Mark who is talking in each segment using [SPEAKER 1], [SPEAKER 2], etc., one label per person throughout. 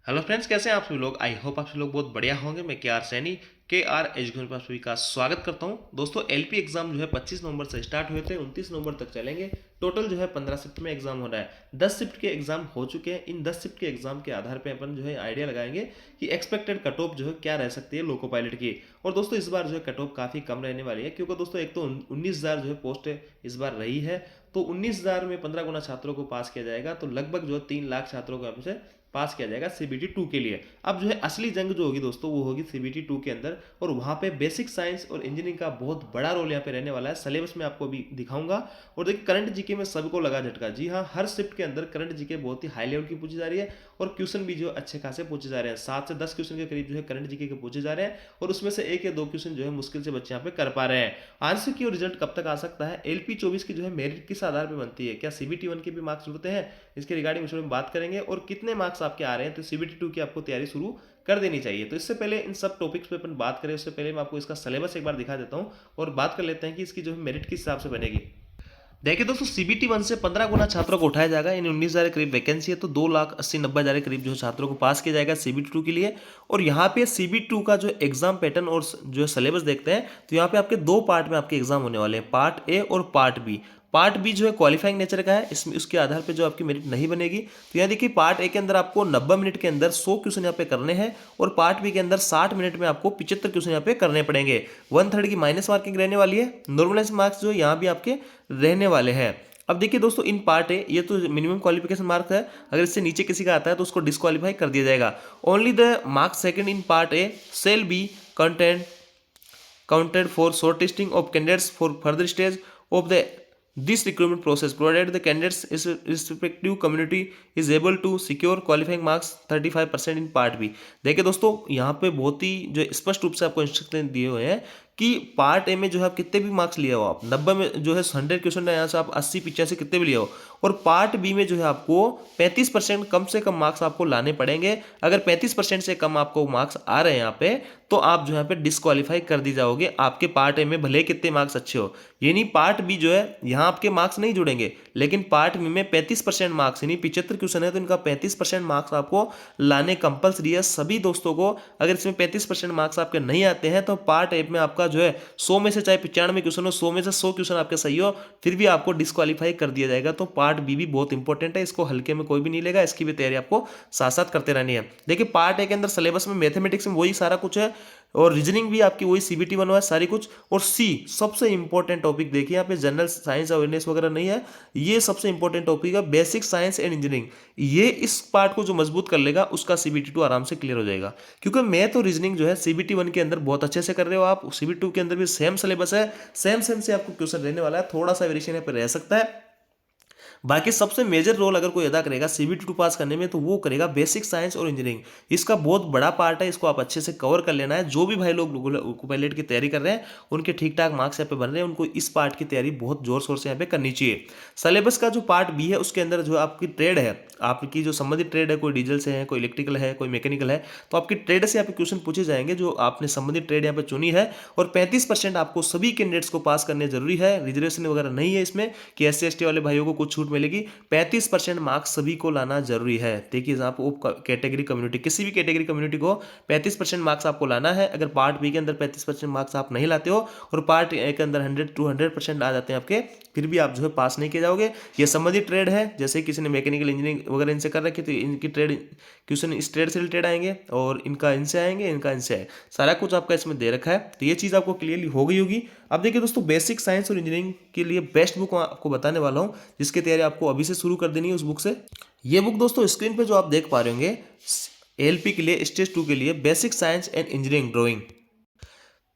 [SPEAKER 1] Hello friends, कैसे हैं आप सभी लोग। आई होप आप सभी लोग बहुत बढ़िया होंगे। मैं के आर सैनी के आर एजुकेशन पर सभी का स्वागत करता हूं। दोस्तों, एलपी एग्जाम जो है 25 नवंबर से स्टार्ट हुए थे, 29 नवंबर तक चलेंगे। टोटल जो है 15 शिफ्ट में एग्जाम हो रहा है। 10 शिफ्ट के एग्जाम हो चुके हैं। इन 10 शिफ्ट के एग्जाम के आधार पर अपन जो है आइडिया लगाएंगे कि एक्सपेक्टेड कट ऑफ जो है क्या रह सकती है लोको पायलट की। और दोस्तों, इस बार जो है कट ऑफ काफ़ी कम रहने वाली है, क्योंकि दोस्तों एक तो 19,000 जो है पोस्ट इस बार रही है। तो 19,000 में 15 गुना छात्रों को पास किया जाएगा, तो लगभग जो है 3 लाख छात्रों को यहाँ से पास किया जाएगा सीबीटी 2 के लिए। अब जो है असली जंग जो होगी दोस्तों, वो होगी सीबीटी 2 के अंदर, और वहाँ पे बेसिक साइंस और इंजीनियरिंग का बहुत बड़ा रोल यहाँ पे रहने वाला है। सिलेबस में आपको भी दिखाऊंगा। और देखिए, करंट जीके में सबको लगा झटका। जी हाँ, हर शिफ्ट के अंदर करंट जीके बहुत ही हाई लेवल की पूछी जा रही है, और क्वेश्चन भी जो अच्छे खासे पूछे जा रहे हैं। 7 से 10 क्वेश्चन के करीब जो है करंट जीके के पूछे जा रहे हैं, और उसमें से 1 या 2 क्वेश्चन जो है मुश्किल से बच्चे यहाँ पे कर पा रहे हैं। आंसर की और रिजल्ट कब तक आ सकता है, एलपी 24 की जो है मेरिट किस आधार पर बनती है, क्या सीबीटी 1 के भी मार्क्स जुड़ते हैं, इसके रिगार्डिंग में बात करेंगे। और कितने मार्क्स आपके आ रहे हैं, तो सीबीटी 2 की आपको तैयारी शुरू कर देनी चाहिए। तो इससे पहले इन सब टॉपिक्स पे अपन बात करें, उससे पहले मैं आपको इसका सिलेबस एक बार दिखा देता हूं, और बात कर लेते हैं कि इसकी जो है मेरिट किस हिसाब से बनेगी। देखिए दोस्तों, सीबीटी 1 से 15 गुना छात्रों को उठाया जाएगा। इन 19,000 के करीब वैकेंसी है, तो 2,80,90,000 के करीब जो है छात्रों को पास किया जाएगा सीबीटी 2 के लिए। और यहाँ पे सीबीटी 2 का जो एग्जाम पैटर्न और जो सिलेबस देखते हैं, तो यहाँ पे आपके 2 पार्ट में आपके एग्जाम होने वाले हैं, पार्ट ए और पार्ट बी। पार्ट बी जो है क्वालिफाइंग नेचर का है, इसमें उसके आधार पे जो आपकी मेरिट नहीं बनेगी। तो यहाँ देखिए, पार्ट ए के अंदर आपको 90 मिनट के अंदर 100 क्वेश्चन यहाँ पे करने हैं, और पार्ट बी के अंदर 60 मिनट में आपको 75 क्वेश्चन यहाँ पे करने पड़ेंगे। 1/3 की माइनस मार्किंग रहने वाली है। नॉर्मलाइज मार्क्स जो यहाँ भी आपके रहने वाले हैं। अब देखिए दोस्तों, इन पार्ट ए ये तो मिनिमम क्वालिफिकेशन मार्क्स है, अगर इससे नीचे किसी का आता है तो उसको डिस्क्वालीफाई कर दिया जाएगा। Only the marks second in part A cell B content counted for shortlisting of candidates for further stage of this recruitment process, provided the candidates respective community is able to secure qualifying marks 35% in part B। देखिए दोस्तों, यहाँ पे बहुत ही जो स्पष्ट रूप से आपको इंस्ट्रक्शन दिए हुए हैं कि पार्ट ए में जो है आप कितने भी मार्क्स लिए हो, आप 90 में जो है 100 क्वेश्चन है, यहाँ से आप 80-85 कितने भी लिए हो। और पार्ट बी में जो है आपको 35% कम से कम मार्क्स आपको लाने पड़ेंगे। अगर 35% से कम आपको मार्क्स आ रहे हैं यहाँ पे, तो आप जो यहाँ पे डिस्क्वालीफाई कर दी जाओगे। आपके पार्ट ए में भले कितने मार्क्स अच्छे हो, यानी पार्ट बी जो है यहाँ आपके मार्क्स नहीं जुड़ेंगे, लेकिन पार्ट बी में 35% मार्क्स, यानी 75 क्वेश्चन है, तो इनका 35% मार्क्स आपको लाने कंपलसरी है सभी दोस्तों को। अगर इसमें 35% मार्क्स आपके नहीं आते हैं, तो पार्ट ए में आपका जो है 100 में से चाहे 95 क्वेश्चन हो, 100 में से 100 क्वेश्चन आपके सही हो, फिर भी आपको डिस्क्वालीफाई कर दिया जाएगा। तो पार्ट बी भी बहुत इंपॉर्टेंट है, इसको हल्के में कोई भी नहीं लेगा, इसकी भी तैयारी आपको साथ साथ करते रहनी है। देखिए, पार्ट ए के अंदर सिलेबस में मैथमेटिक्स में वही सारा कुछ है, और रीजनिंग भी आपकी वही सीबीटी 1 है सारी कुछ। और सी सबसे इंपॉर्टेंट टॉपिक देखिए, यहाँ पे जनरल साइंस अवेयरनेस वगैरह नहीं है, ये सबसे इंपॉर्टेंट टॉपिक है बेसिक साइंस एंड इंजीनियरिंग। ये इस पार्ट को जो मजबूत कर लेगा, उसका सीबीटी 2 आराम से क्लियर हो जाएगा। क्योंकि मैथ और रीजनिंग जो है सीबीटी 1 के अंदर बहुत अच्छे से कर रहे हो आप, सीबीटी 2 के अंदर भी सेम सिलेबस है, सेम से आपको क्वेश्चन रहने वाला है, थोड़ा सा वेरिएशन यहाँ पे रह सकता है। बाकी सबसे मेजर रोल अगर कोई अदा करेगा सीबीटी 2 पास करने में, तो वो करेगा बेसिक साइंस और इंजीनियरिंग। इसका बहुत बड़ा पार्ट है, इसको आप अच्छे से कवर कर लेना है। जो भी भाई लोग पायलट की तैयारी कर रहे हैं, उनके ठीक ठाक मार्क्स यहाँ पे बन रहे हैं, उनको इस पार्ट की तैयारी बहुत जोर शोर से यहाँ पे करनी चाहिए। सिलेबस का जो पार्ट बी है, उसके अंदर जो आपकी ट्रेड है, आपकी जो संबंधित ट्रेड है, कोई डीजल से है, कोई इलेक्ट्रिकल है, कोई मैकेनिकल है, तो आपकी ट्रेड से यहाँ पे क्वेश्चन पूछे जाएंगे जो आपने संबंधित ट्रेड यहाँ पे चुनी है। और 35% आपको सभी कैंडिडेट्स को पास करने जरूरी है। रिजर्वेशन वगैरह नहीं है इसमें कि SC ST वाले भाइयों को कुछ छूट मिलेगी। 35% मार्क्स सभी को लाना जरूरी है। देखिए, आप कैटेगरी कम्युनिटी, किसी भी कैटेगरी कम्युनिटी को 35% मार्क्स आपको लाना है। अगर पार्ट बी के अंदर 35% मार्क्स आप नहीं लाते हो, और पार्ट ए के अंदर 100-200% आ जाते हैं आपके, फिर भी आप जो है पास नहीं किए जाओगे। ये संबंधित ट्रेड है, जैसे किसी ने मैकेनिकल इंजीनियरिंग वगैरह इनसे कर रखी, तो इनकी ट्रेड क्वेश्चन इस ट्रेड से रिलेटेड आएंगे, और इनका इनसे आएंगे, इनका इनसे आए, सारा कुछ आपका इसमें दे रखा है। तो ये चीज़ आपको क्लियरली हो गई होगी। अब देखिए दोस्तों, बेसिक साइंस और इंजीनियरिंग के लिए बेस्ट बुक आपको बताने वाला हूँ, जिसकी तैयारी आपको अभी से शुरू कर देनी है उस बुक से। ये बुक दोस्तों स्क्रीन पे जो आप देख पा रहे होंगे, एलपी के लिए, स्टेज 2 के लिए, basic science and engineering drawing.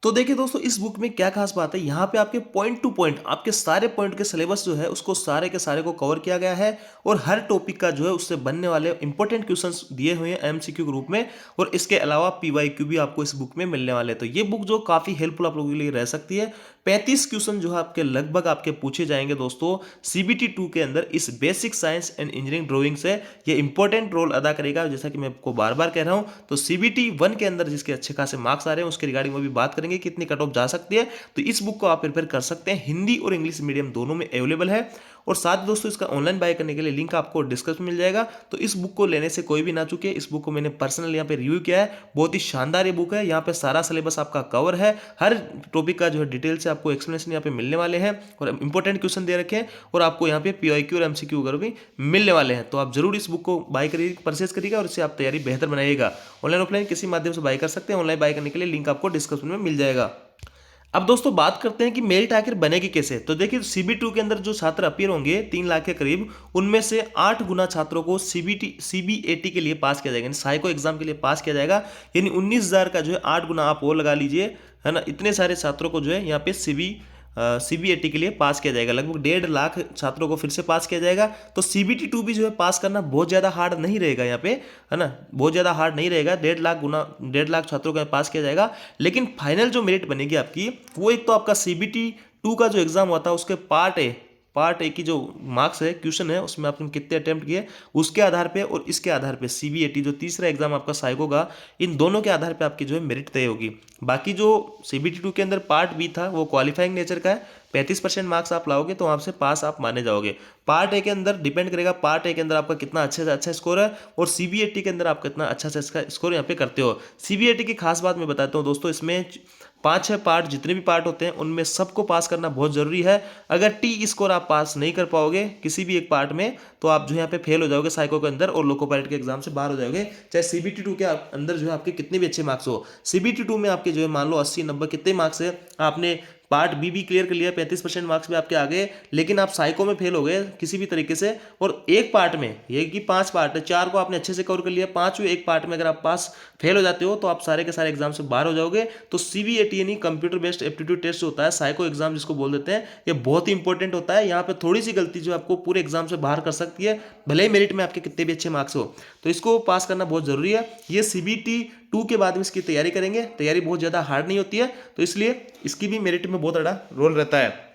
[SPEAKER 1] तो देखिए दोस्तों, इस बुक में क्या खास बात है, यहाँ पे आपके पॉइंट टू पॉइंट आपके सारे पॉइंट के सिलेबस जो है, उसको सारे के सारे को कवर किया गया है, और हर टॉपिक का जो है उससे बनने वाले इंपॉर्टेंट क्वेश्चंस दिए हुए हैं एमसीक्यू के रूप में। और इसके अलावा पीवाईक्यू भी आपको इस बुक में मिलने वाले हैं। तो ये बुक जो काफी हेल्पफुल आप लोगों के लिए रह सकती है। 35 क्वेश्चन जो है आपके लगभग आपके पूछे जाएंगे दोस्तों सीबीटी 2 के अंदर, इस basic science and engineering drawing से। ये इंपॉर्टेंट रोल अदा करेगा, जैसा कि मैं आपको बार बार कह रहा हूं। तो सीबीटी 1 के अंदर जिसके अच्छे खासे मार्क्स आ रहे हैं, उसके रिगार्डिंग में भी बात करेंगे कितनी कट ऑफ जा सकती है। तो इस बुक को आप प्रिपेयर कर सकते हैं, हिंदी और इंग्लिश मीडियम दोनों में अवेलेबल है। और साथ ही दोस्तों इसका ऑनलाइन बाय करने के लिए लिंक आपको डिस्क्रिप्शन में मिल जाएगा। तो इस बुक को लेने से कोई भी ना चूके। इस बुक को मैंने पर्सनल यहाँ पे रिव्यू किया है, बहुत ही शानदार ये बुक है। यहाँ पे सारा सिलेबस आपका कवर है, हर टॉपिक का जो है डिटेल से आपको एक्सप्लेनेशन यहाँ पे मिलने वाले हैं और इंपॉर्टेंट क्वेश्चन दे रखे हैं और आपको यहाँ पे PYQ और MCQ वगैरह भी मिलने वाले हैं। तो आप जरूर इस बुक को बाय करिए, परचेज करिएगा और इससे आप तैयारी बेहतर बनाइएगा। ऑनलाइन ऑफलाइन किसी माध्यम से बाय कर सकते हैं। ऑनलाइन बाय करने के लिए लिंक आपको डिस्क्रिप्शन में मिल जाएगा। अब दोस्तों बात करते हैं कि मेरिट आखिर बनेगी कैसे। तो देखिए CB2 के अंदर जो छात्र अपीयर होंगे 3 लाख के करीब, उनमें से 8 गुना छात्रों को CBAT के लिए पास किया जाएगा, यानी साइको एग्जाम के लिए पास किया जाएगा। यानी 19,000 का जो है 8 गुना आप और लगा लीजिए, है ना। इतने सारे छात्रों को जो है यहाँ पे CBAT के लिए पास किया जाएगा। लगभग 1.5 लाख छात्रों को फिर से पास किया जाएगा। तो CBT2 भी जो है पास करना बहुत ज़्यादा हार्ड नहीं रहेगा यहाँ पे, है ना, बहुत ज़्यादा हार्ड नहीं रहेगा। 1.5 लाख छात्रों को पास किया जाएगा। लेकिन फाइनल जो मेरिट बनेगी आपकी, वो एक तो आपका CBT2 का जो एग्जाम हुआ था उसके पार्ट ए की जो मार्क्स है, क्वेश्चन है, उसमें आपने कितने अटेम्प्ट किए उसके आधार पे और इसके आधार पे CBAT जो तीसरा एग्जाम आपका साइको का, इन दोनों के आधार पे आपकी जो है मेरिट तय होगी। बाकी जो CBT2 के अंदर पार्ट बी था वो क्वालिफाइंग नेचर का है, 35% मार्क्स आप लाओगे तो वहाँ से पास आप माने जाओगे। पार्ट ए के अंदर डिपेंड करेगा, पार्ट ए के अंदर आपका कितना अच्छे से अच्छा स्कोर है और CBAT के अंदर आप कितना अच्छा से इसका स्कोर यहाँ पे करते हो। CBAT की खास बात मैं बताता हूँ दोस्तों, इसमें 5-6 पार्ट, जितने भी पार्ट होते हैं उनमें सबको पास करना बहुत जरूरी है। अगर T स्कोर आप पास नहीं कर पाओगे किसी भी एक पार्ट में, तो आप जो यहाँ पे फेल हो जाओगे साइको के अंदर और लोको पायलट के एग्जाम से बाहर हो जाओगे, चाहे CBT2 के अंदर जो है आपके कितने भी अच्छे मार्क्स हो। CBT2 में आपके जो है मान लो 80-90 कितने मार्क्स है, आपने पार्ट बी भी क्लियर कर लिया, 35% मार्क्स भी आपके आ गए, लेकिन आप साइको में फेल हो गए किसी भी तरीके से। और एक पार्ट में, ये कि 5 पार्ट है, 4 को आपने अच्छे से कवर कर लिया, 5वें एक पार्ट में अगर आप पास फेल हो जाते हो तो आप सारे के सारे एग्जाम से बाहर हो जाओगे। तो CBAT यानी कंप्यूटर बेस्ड एप्टीट्यूड टेस्ट होता है, साइको एग्जाम जिसको बोल देते हैं, ये बहुत ही इंपॉर्टेंट होता है। यहाँ पे थोड़ी सी गलती जो आपको पूरे एग्जाम से बाहर कर सकती है, भले ही मेरिट में आपके कितने भी अच्छे मार्क्स हो। तो इसको पास करना बहुत जरूरी है। ये CBT2 के बाद में इसकी तैयारी करेंगे, तैयारी बहुत ज़्यादा हार्ड नहीं होती है, तो इसलिए इसकी भी मेरिट में बहुत बड़ा रोल रहता है।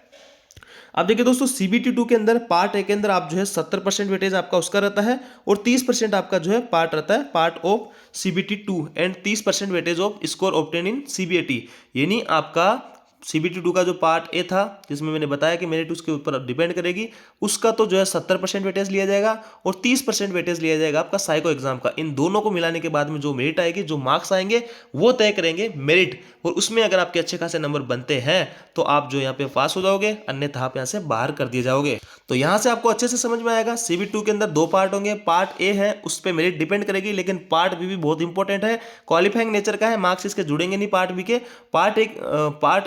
[SPEAKER 1] अब देखिए दोस्तों CBT2 के अंदर पार्ट ए के अंदर आप जो है 70% वेटेज आपका उसका रहता है और 30% आपका जो है पार्ट रहता है part of CBT2 and 30% weightage off score obtain in CBAT। यानी आपका CBT2 का जो पार्ट ए था, जिसमें मैंने बताया कि मेरिट उसके ऊपर डिपेंड करेगी, उसका तो जो है 70% वेटेज लिया जाएगा और 30% वेटेज लिया जाएगा आपका साइको एग्जाम का। इन दोनों को मिलाने के बाद में जो मेरिट आएगी, जो मार्क्स आएंगे, वो तय करेंगे मेरिट। और उसमें अगर आपके अच्छे खासे नंबर बनते हैं तो आप जो यहाँ पे पास हो जाओगे, अन्यथा आप यहाँ से बाहर कर दिए जाओगे। तो यहाँ से आपको अच्छे से समझ में आएगा। CBT2 के अंदर 2 पार्ट होंगे, पार्ट ए है उस पर मेरिट डिपेंड करेगी, लेकिन पार्ट बी भी बहुत इंपॉर्टेंट है, क्वालिफाइंग नेचर का है, मार्क्स इसके जुड़ेंगे नहीं पार्ट बी के। पार्ट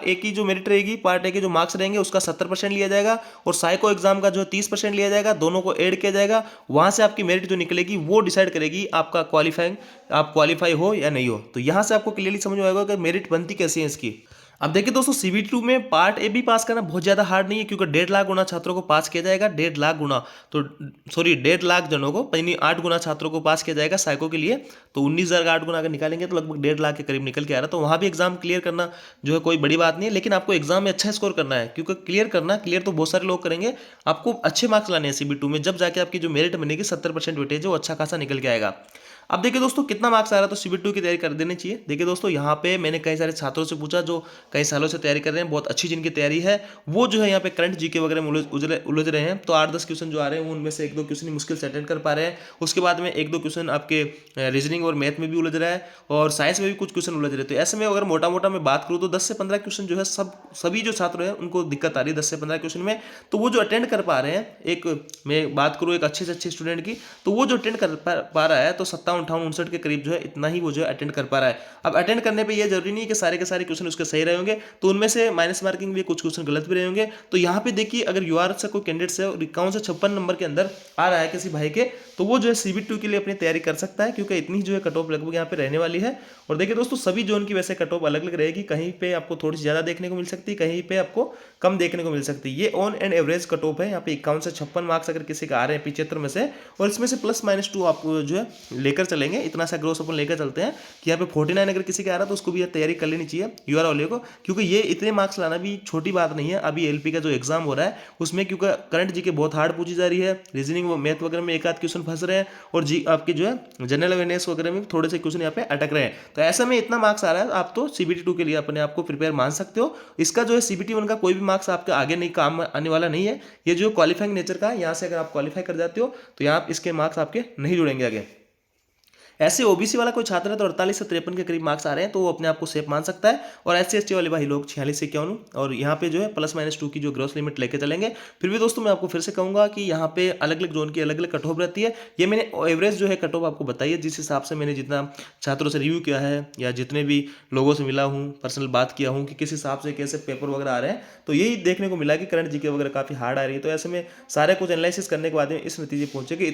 [SPEAKER 1] ए की जो मेरिट रहेगी, पार्ट ए के जो मार्क्स रहेंगे उसका 70% लिया जाएगा और साइको एग्जाम का जो 30% लिया जाएगा, दोनों को ऐड किया जाएगा। वहां से आपकी मेरिट जो निकलेगी वो डिसाइड करेगी आपका आप क्वालिफाई हो या नहीं हो। तो यहां से आपको क्लियरली समझ में आएगा कि मेरिट बनती कैसी है इसकी। अब देखिए दोस्तों CBT2 में पार्ट ए भी पास करना बहुत ज़्यादा हार्ड नहीं है, क्योंकि 1.5 लाख गुना छात्रों को पास किया जाएगा, 1.5 लाख गुना, तो सॉरी 1.5 लाख जनों को, यानी 8 गुना छात्रों को पास किया जाएगा साइको के लिए। तो 19,000 का 8 गुना अगर निकालेंगे तो लगभग 1.5 लाख के करीब निकल के आ रहा है। तो वहाँ भी एग्जाम क्लियर करना जो है कोई बड़ी बात नहीं है, लेकिन आपको एग्जाम में अच्छा स्कोर करना है, क्योंकि क्लियर तो बहुत सारे लोग करेंगे, आपको अच्छे मार्क्स लाने हैं CBT2 में, जब जाके आपकी जो मेरिट बनेगी 70% वेटेज है वो अच्छा खासा निकल के आएगा। अब देखिए दोस्तों कितना मार्क्स आ रहा है, तो CBT2 की तैयारी कर देनी चाहिए। देखिए दोस्तों यहाँ पे मैंने कई सारे छात्रों से पूछा जो कई सालों से तैयारी कर रहे हैं, बहुत अच्छी जिनकी तैयारी है, वो जो है यहाँ पे करंट जीके वगैरह में उलझ रहे हैं। तो 8-10 क्वेश्चन जो आ रहे हैं उनमें से 1-2 क्वेश्चन मुश्किल से अटेंड कर पा रहे हैं। उसके बाद में 1-2 क्वेश्चन आपके रीजनिंग और मैथ में भी उलझ रहा है और साइंस में भी कुछ क्वेश्चन उलझ रहे हैं। तो ऐसे में अगर मोटा मोटा मैं बात करूँ तो 10 से 15 क्वेश्चन जो है सभी जो छात्र हैं उनको दिक्कत आ रही है 10 से 15 क्वेश्चन में। तो वो जो अटेंड कर पा रहे हैं, एक मैं बात करूँ एक अच्छे से अच्छे स्टूडेंट की, तो वो जो अटेंड कर पा रहा है तो 57, 58, 59 के करीब जो है इतना ही वो जो अटेंड कर पा रहा है। अब अटेंड करने पे ये जरूरी नहीं है कि सारे के सारे क्वेश्चन उसके सही रहे होंगे, तो उनमें से माइनस मार्किंग भी कुछ क्वेश्चन गलत भी रहे होंगे। तो यहाँ पे देखिए अगर यूआर से कोई कैंडिडेट से 51 से 56 नंबर के अंदर आ रहा है किसी भाई के, तो वो जो है CBT2 के लिए अपनी तैयारी कर सकता है, क्योंकि इतनी जो है कट ऑफ लगभग यहाँ पे रहने वाली है। और देखिए दोस्तों सभी जोन की वैसे कट ऑफ अलग अलग रहेगी, कहीं पे आपको थोड़ी सी ज्यादा देखने को मिल सकती है, कहीं पे आपको कम देखने को मिल सकती है। ये on and average cut off है, यहाँ पे 51 से 56 मार्क्स अगर किसी का आ रहे हैं 75 में से, और इसमें से +-2 आप जो है लेकर चलेंगे, इतना सा ग्रोस अपन लेकर चलते हैं कि यहाँ पे 49 अगर किसी का आ रहा है तो उसको भी तैयारी कर लेनी चाहिए यूआर वाले को, क्योंकि ये इतने मार्क्स लाना भी छोटी बात नहीं है। अभी एलपी का जो एग्जाम हो रहा है उसमें क्योंकि करंट जीके बहुत हार्ड पूछी जा रही है, रीजनिंग मैथ वगैरह में एक आध क्वेश्चन फंस रहे हैं, और जी आपके जो है जनरल अवेयरनेस वगैरह में थोड़े से क्वेश्चन यहाँ पे अटक रहे हैं। तो ऐसे में इतना मार्क्स आ रहा है, आप तो सीबीटी 2 के लिए अपने आप को प्रिपेयर मान सकते हो। इसका जो है सीबीटी 1 का कोई भी मार्क्स आपके आगे नहीं काम आने वाला नहीं है। ये जो क्वालिफाइंग नेचर का है, यहाँ से अगर आप क्वालिफाई कर जाते हो तो यहाँ इसके मार्क्स आपके नहीं जुड़ेंगे आगे। ऐसे ओबीसी वाला कोई छात्र है तो 48 से 53 के करीब मार्क्स आ रहे हैं तो वो अपने आप को सेफ मान सकता है। और एससी एसटी वाले भाई लोग 46 से 51, और यहाँ पे जो है +-2 की जो ग्रोस लिमिट लेके चलेंगे। फिर भी दोस्तों मैं आपको फिर से कहूंगा कि यहाँ पे अलग अलग जोन की अलग अलग कट ऑफ रहती है। ये मैंने एवरेज जो है कट ऑफ आपको बताई है, जिस हिसाब से मैंने जितना छात्रों से रिव्यू किया है या जितने भी लोगों से मिला हूँ, पर्सनल बात किया हूँ कि किस हिसाब से कैसे पेपर वगैरह आ रहे हैं, तो यही देखने को मिला कि करंट जीके वगैरह काफ़ी हार्ड आ रही है। तो ऐसे में सारे कुछ एनालिसिस करने के बाद में इस नतीजे पहुंचे कि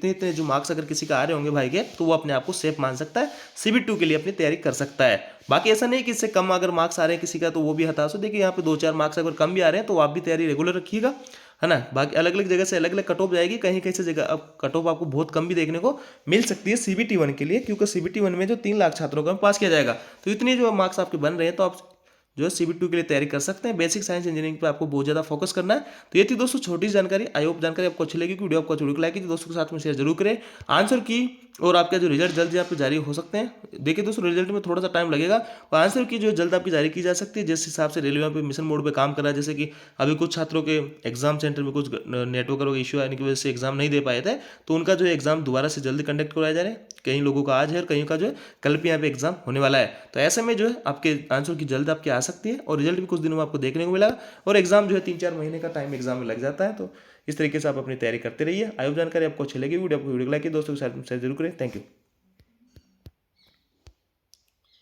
[SPEAKER 1] इतने जो मार्क्स अगर किसी का आ रहे होंगे भाई के, तो वो अपने आप को सेफ मान सकता है, सीबीटी 2 के लिए अपनी तैयारी कर सकता है। बाकी ऐसा नहीं कि इससे कम अगर मार्क्स आ रहे हैं किसी का तो वो भी हताश हो। देखिए यहाँ पे 2-4 मार्क्स अगर कम भी आ रहे हैं तो आप भी तैयारी रेगुलर रखिएगा, है ना। बाकी अलग अलग जगह से अलग अलग कट ऑफ जाएगी, कहीं कहीं से जगह अब कट ऑफ आपको बहुत कम भी देखने को मिल सकती है सीबीटी 1 के लिए, क्योंकि सीबीटी 1 में जो 3 लाख छात्रों का पास किया जाएगा, तो इतने जो मार्क्स आपके बन रहे हैं तो आप जो है सीबीटी 2 के लिए तैयारी कर सकते हैं। बेसिक साइंस इंजीनियरिंग पे आपको बहुत ज़्यादा फोकस करना है। तो ये थी दोस्तों छोटी जानकारी। आई होप जानकारी आपको अच्छी लगी। वीडियो आपको अच्छी लाइक कीजिए, दोस्तों के साथ में शेयर जरूर करें। आंसर की और आपका जो रिजल्ट जल्द ही आपको जारी हो सकते हैं। देखिए दोस्तों रिजल्ट में थोड़ा सा टाइम लगेगा, और आंसर की जो जल्द आपकी जारी की जा सकती है, जिस हिसाब से रेलवे पे मिशन मोड पे काम कर रहा है। जैसे कि अभी कुछ छात्रों के एग्जाम सेंटर में कुछ नेटवर्क इशू आने की वजह से एग्जाम नहीं दे पाए थे, तो उनका जो है एग्जाम दोबारा से जल्दी कंडक्ट करवाया जा रहा है। कई लोगों का आज है और कहीं का जो है कल भी यहाँ पे एग्जाम होने वाला है। तो ऐसे में जो है आपके आंसर की जल्द आपकी आ सकती है, और रिजल्ट भी कुछ दिनों में आपको देखने को मिला, और एग्जाम जो है 3-4 महीने का टाइम एग्जाम में लग जाता है। तो इस तरीके से आप अपनी तैयारी करते रहिए। आयोग जानकारी आपको अच्छी लगी, वीडियो आपको वीडियो लाइक कीजिए, दोस्तों के साथ शेयर जरूर करें। Thank you.